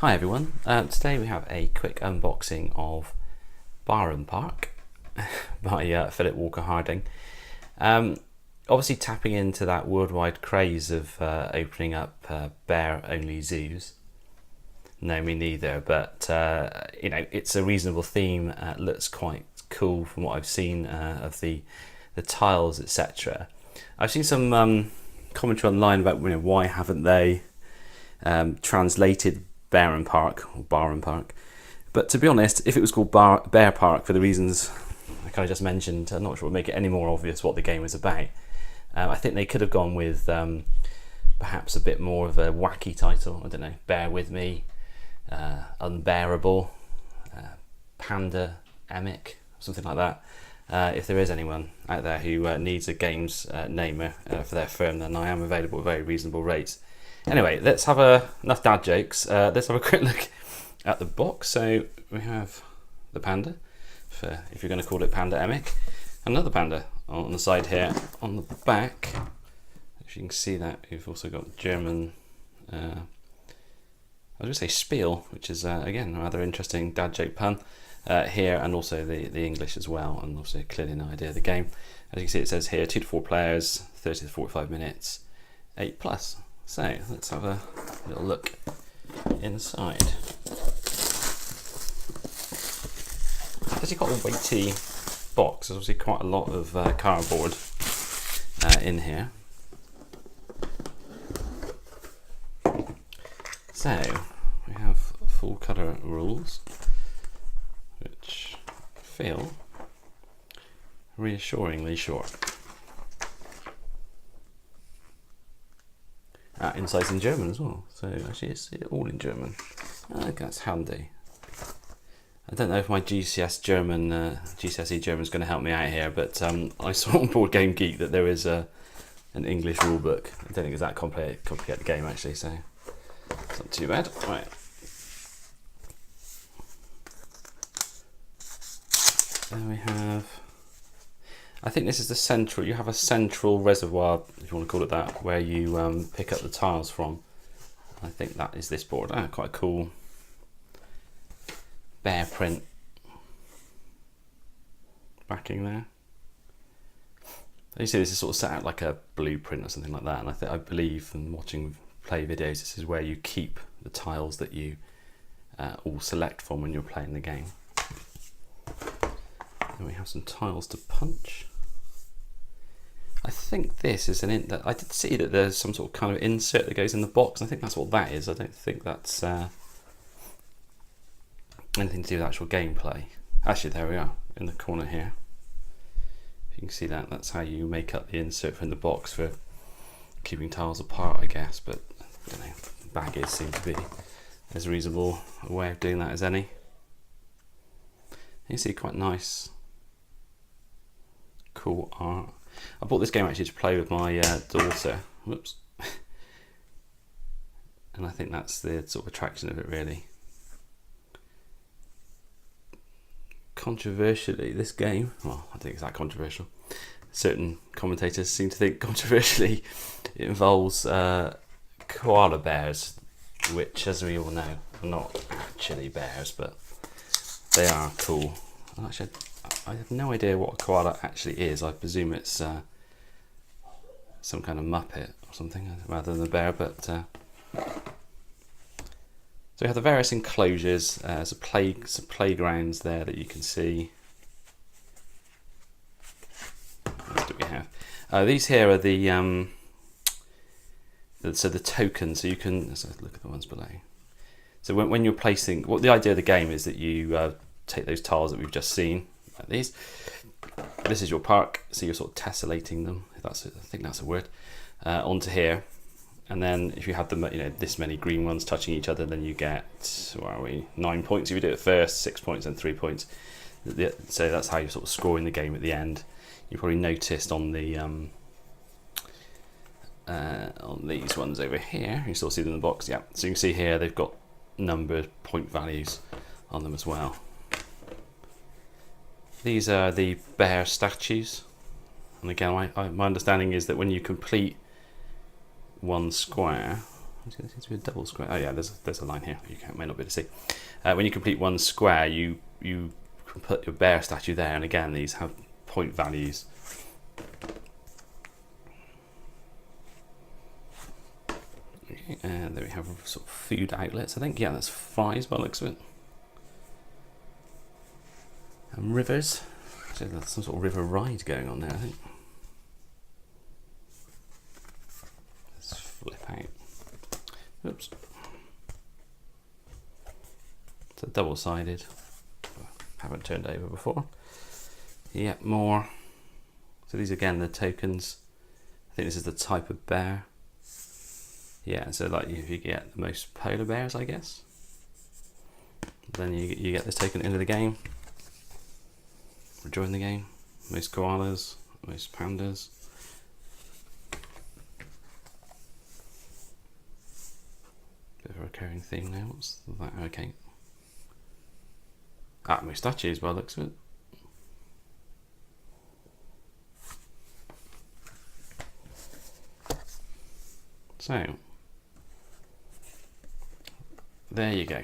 Hi everyone, today we have a quick unboxing of Barenpark by Philip Walker Harding. Obviously tapping into that worldwide craze of opening up bear-only zoos. No, me neither, but you know, it's a reasonable theme. Looks quite cool from what I've seen of the tiles, etc. I've seen some commentary online about, you know, why haven't they translated Barenpark. But to be honest, if it was called Bear Park for the reasons I kind of just mentioned, I'm not sure it would make it any more obvious what the game is about. I think they could have gone with perhaps a bit more of a wacky title. I don't know, Bear With Me, Unbearable, Pandemic, something like that. If there is anyone out there who needs a games namer for their firm, then I am available at very reasonable rates. Anyway, let's have enough dad jokes. Let's have a quick look at the box. So we have the panda, if you're going to call it Pandemic, another panda on the side here. On the back, if you can see that, you've also got German, I was going to say Spiel, which is again a rather interesting dad joke pun here, and also the English as well, and also clearly an idea of the game. As you can see, it says here 2 to 4 players, 30 to 45 minutes, 8+. So let's have a little look inside. It's actually quite a weighty box. There's obviously quite a lot of cardboard in here. So we have full colour rules, which feel reassuringly short. Inside's in German as well, so actually it's all in German. I think that's handy. I don't know if my GCSE German is going to help me out here, but I saw on Board Game Geek that there is an English rule book. I don't think it's that complicated game actually, so it's not too bad. Right. Then we have, I think this is the central, you have a central reservoir, if you want to call it that, where you pick up the tiles from. I think that is this board. Quite a cool bear print backing there. You see this is sort of set out like a blueprint or something like that, and I believe from watching play videos, this is where you keep the tiles that you all select from when you're playing the game. And we have some tiles to punch. I think this is I did see that there's some sort of kind of insert that goes in the box. I think that's what that is. I don't think that's anything to do with actual gameplay. Actually, there we are in the corner here. If you can see that, that's how you make up the insert from the box for keeping tiles apart, I guess. But I don't know, baggies seem to be as reasonable a way of doing that as any. You see quite nice, cool art. I bought this game actually to play with my daughter. Whoops. And I think that's the sort of attraction of it, really. Controversially, this game, well, I think it's that controversial. Certain commentators seem to think controversially it involves koala bears, which, as we all know, are not actually bears, but they are cool. Actually, I have no idea what a koala actually is. I presume it's some kind of muppet or something rather than a bear. But so we have the various enclosures. Some playgrounds there that you can see. What do we have? These here are the tokens. So you can look at the ones below. So when you're placing, the idea of the game is that you take those tiles that we've just seen, like these. This is your park, so you're sort of tessellating them. I think that's a word. Onto here, and then if you have them, you know, this many green ones touching each other, then you get, what are we, 9 points if you do it first, 6 points, and 3 points. So that's how you're sort of scoring the game at the end. You probably noticed on the on these ones over here, you still see them in the box. Yeah, so you can see here they've got numbered point values on them as well. These are the bear statues, and again my understanding is that when you complete one square, There seems to be a double square. Oh yeah, there's a line here. You may not be able to see. When you complete one square, you can put your bear statue there, and again, these have point values. Okay, and there we have sort of food outlets. I think, yeah, that's fries by the looks of it. And rivers. So there's some sort of river ride going on there, I think. Let's flip out. Oops. It's a double-sided. Haven't turned over before. Yeah, more. So these again, the tokens. I think this is the type of bear. Yeah, so like if you get the most polar bears, I guess, then you get this token into the game. Or join the game. Most koalas, most pandas. Bit of a recurring theme now. What's that? Okay. Ah, most statues by the looks of it. So, there you go.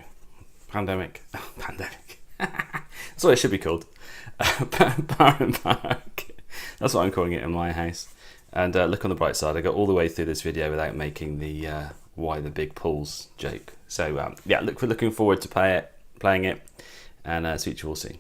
Pandemic. Oh, pandemic. That's what it should be called. Barenpark. That's what I'm calling it in my house. And look on the bright side, I got all the way through this video without making the why the big pools joke. So yeah, looking forward to playing it, and see you all soon.